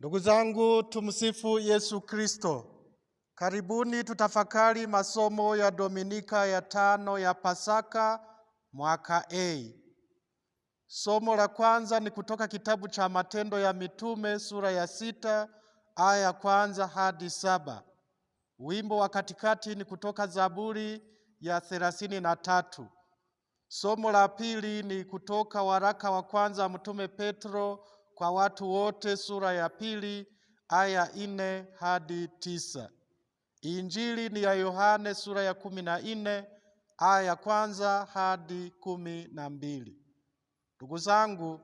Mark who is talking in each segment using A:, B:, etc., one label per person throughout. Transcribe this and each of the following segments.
A: Ndugu zangu, tumsifu Yesu Kristo. Karibuni tutafakari masomo ya Dominika ya 5 ya Pasaka mwaka A. Somo la kwanza ni kutoka kitabu cha Matendo ya Mitume sura ya 6 aya ya 1 hadi 7. Wimbo wa katikati ni kutoka Zaburi ya 33. Somo la pili ni kutoka waraka wa kwanza Mtume Petro kwa watu wote sura ya 2 aya 4 hadi 9. Injili ni ya Yohane sura ya 14 aya ya 1 hadi 12. Ndugu zangu,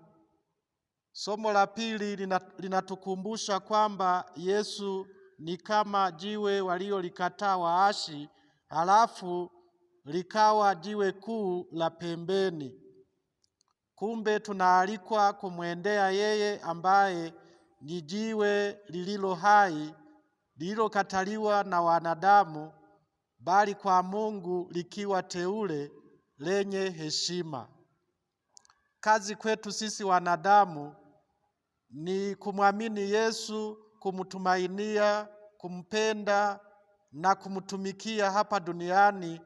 A: somo la pili linatukumbusha kwamba Yesu ni kama jiwe waliolikataa waashi, halafu likawa jiwe kuu la pembeni. Kumbe tunaalikwa kumwendea yeye ambaye ni jiwe lililo hai, lililokataliwa na wanadamu, bali kwa Mungu likiwa teule lenye heshima. Kazi kwetu sisi wanadamu ni kumwamini Yesu, kumtumainia, kumpenda na kumtumikia hapa duniani,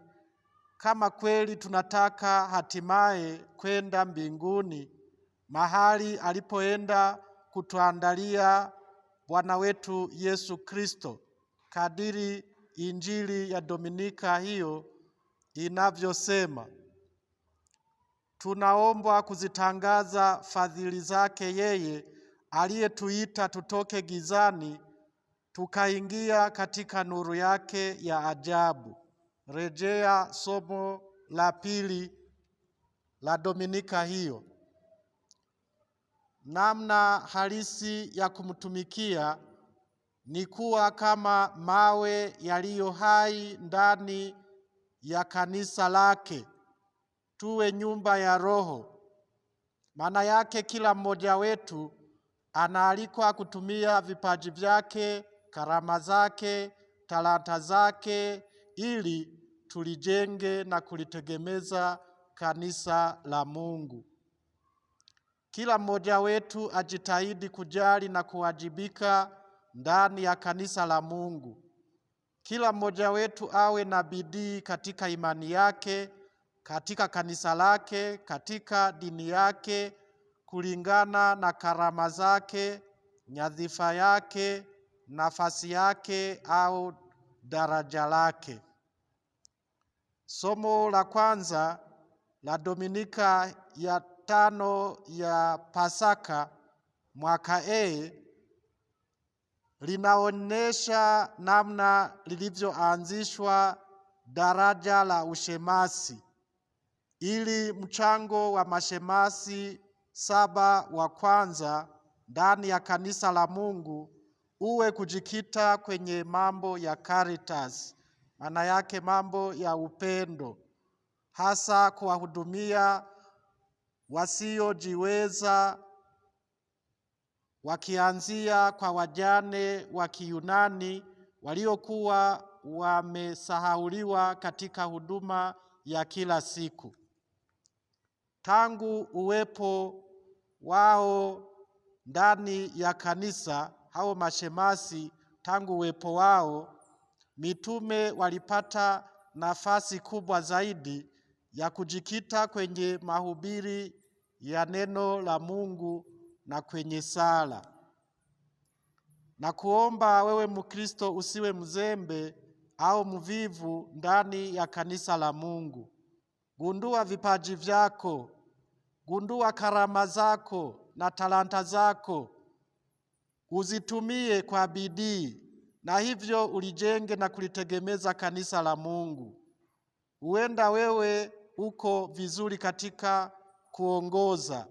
A: kama kweli tunataka hatimaye kwenda mbinguni, mahali alipoenda kutuandalia Bwana wetu Yesu Kristo, kadiri Injili ya Dominika hiyo inavyosema. Tunaombwa kuzitangaza fadhili zake yeye aliyetuita tutoke gizani tukaingia katika nuru yake ya ajabu. Rejea somo la pili la Dominika hiyo. Namna halisi ya kumtumikia ni kuwa kama mawe yaliyo hai ndani ya kanisa lake. Tuwe nyumba ya Roho. Maana yake kila mmoja wetu anaalikwa kutumia vipaji vyake, karama zake, talanta zake ili tulijenge na kulitegemeza kanisa la Mungu. Kila mmoja wetu ajitahidi kujali na kuwajibika ndani ya kanisa la Mungu. Kila mmoja wetu awe na bidii katika imani yake, katika kanisa lake, katika dini yake, kulingana na karama zake, nyadhifa yake, nafasi yake au daraja lake. Somo la kwanza la Dominika ya 5 ya Pasaka mwaka A linaonyesha namna lilivyoanzishwa daraja la ushemasi, ili mchango wa mashemasi 7 wa kwanza ndani ya kanisa la Mungu uwe kujikita kwenye mambo ya caritas, maana yake mambo ya upendo, hasa kuwahudumia wasiojiweza, wakianzia kwa wajane wa Kiyunani waliokuwa wamesahauliwa katika huduma ya kila siku. Tangu uwepo wao ndani ya kanisa, hao mashemasi, tangu uwepo wao, mitume walipata nafasi kubwa zaidi ya kujikita kwenye mahubiri ya neno la Mungu na kwenye sala. Na kuomba wewe Mkristo usiwe mzembe au mvivu ndani ya kanisa la Mungu. Gundua vipaji vyako, gundua karama zako na talanta zako, uzitumie kwa bidii, na hivyo ulijenge na kulitegemeza kanisa la Mungu. Huenda wewe uko vizuri katika kuongoza,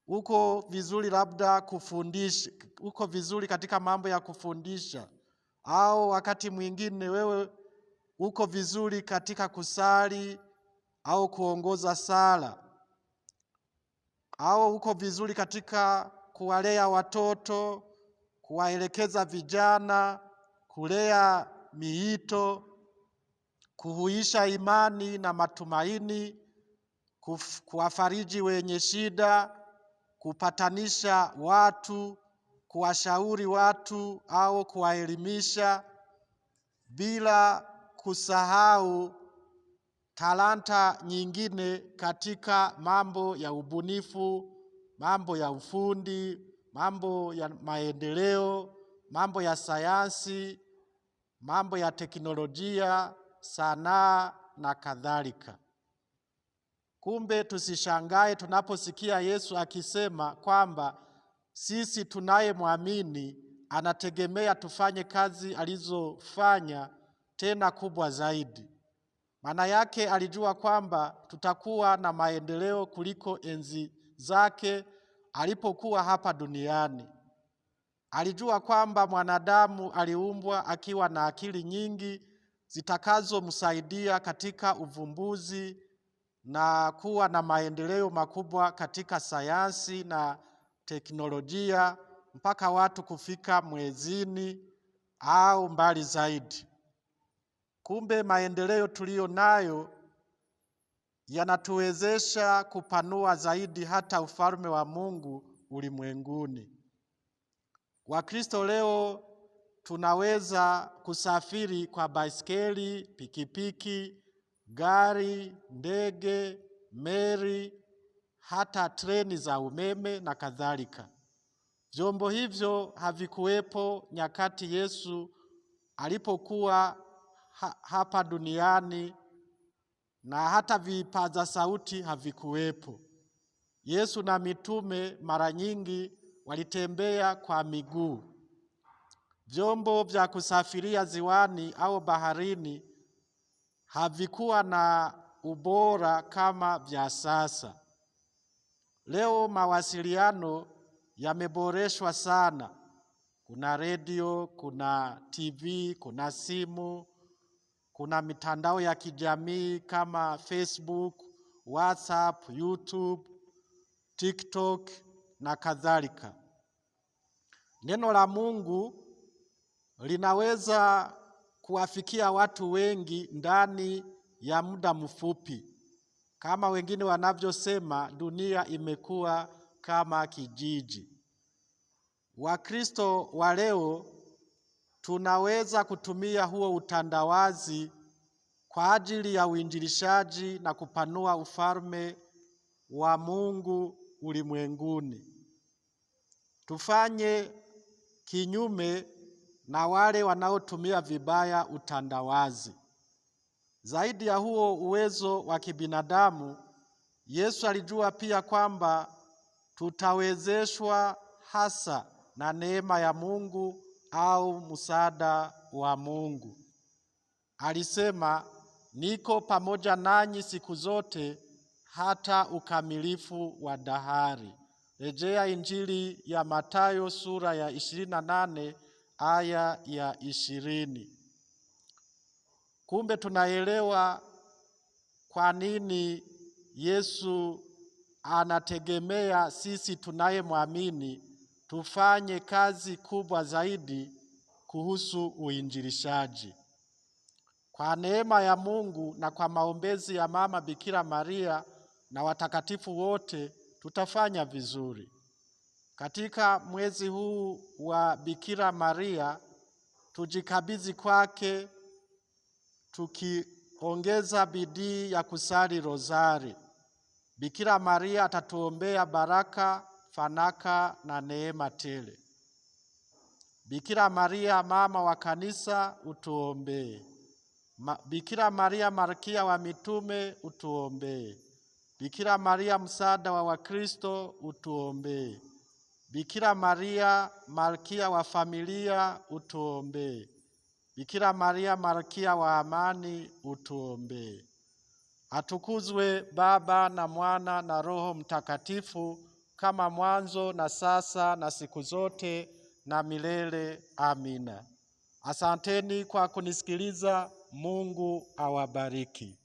A: uko vizuri labda kufundisha, uko vizuri katika mambo ya kufundisha, au wakati mwingine wewe uko vizuri katika kusali au kuongoza sala, au uko vizuri katika kuwalea watoto, kuwaelekeza vijana, kulea miito, kuhuisha imani na matumaini, kuwafariji wenye shida, kupatanisha watu, kuwashauri watu au kuwaelimisha, bila kusahau talanta nyingine katika mambo ya ubunifu, mambo ya ufundi, mambo ya maendeleo, mambo ya sayansi, mambo ya teknolojia, sanaa na kadhalika. Kumbe tusishangae tunaposikia Yesu akisema kwamba sisi tunayemwamini anategemea tufanye kazi alizofanya, tena kubwa zaidi. Maana yake alijua kwamba tutakuwa na maendeleo kuliko enzi zake alipokuwa hapa duniani. Alijua kwamba mwanadamu aliumbwa akiwa na akili nyingi zitakazomsaidia katika uvumbuzi na kuwa na maendeleo makubwa katika sayansi na teknolojia, mpaka watu kufika mwezini au mbali zaidi. Kumbe maendeleo tuliyo nayo yanatuwezesha kupanua zaidi hata ufalme wa Mungu ulimwenguni. Wakristo leo tunaweza kusafiri kwa baiskeli, pikipiki, gari, ndege, meli, hata treni za umeme na kadhalika. Vyombo hivyo havikuwepo nyakati Yesu alipokuwa hapa duniani, na hata vipaza sauti havikuwepo. Yesu na mitume mara nyingi walitembea kwa miguu. Vyombo vya kusafiria ziwani au baharini havikuwa na ubora kama vya sasa. Leo mawasiliano yameboreshwa sana. Kuna redio, kuna TV, kuna simu, kuna mitandao ya kijamii kama Facebook, WhatsApp, YouTube, TikTok na kadhalika. Neno la Mungu linaweza kuwafikia watu wengi ndani ya muda mfupi. Kama wengine wanavyosema, dunia imekuwa kama kijiji. Wakristo wa leo tunaweza kutumia huo utandawazi kwa ajili ya uinjilishaji na kupanua ufalme wa Mungu ulimwenguni. Tufanye kinyume na wale wanaotumia vibaya utandawazi. Zaidi ya huo uwezo wa kibinadamu, Yesu alijua pia kwamba tutawezeshwa hasa na neema ya Mungu au msaada wa Mungu. Alisema, niko pamoja nanyi siku zote hata ukamilifu wa dahari. Rejea Injili ya Mathayo sura ya 28 aya ya 20. Kumbe tunaelewa kwa nini Yesu anategemea sisi tunayemwamini tufanye kazi kubwa zaidi kuhusu uinjilishaji. Kwa neema ya Mungu na kwa maombezi ya Mama Bikira Maria na watakatifu wote tutafanya vizuri. Katika mwezi huu wa Bikira Maria tujikabidhi kwake, tukiongeza bidii ya kusali rozari. Bikira Maria atatuombea baraka, fanaka na neema tele. Bikira Maria mama wa kanisa utuombee. Bikira Maria malkia wa mitume utuombee. Bikira Maria msaada wa Wakristo utuombee. Bikira Maria malkia wa familia utuombee. Bikira Maria malkia wa amani utuombee. Atukuzwe Baba na Mwana na Roho Mtakatifu, kama mwanzo na sasa na siku zote na milele. Amina. Asanteni kwa kunisikiliza. Mungu awabariki.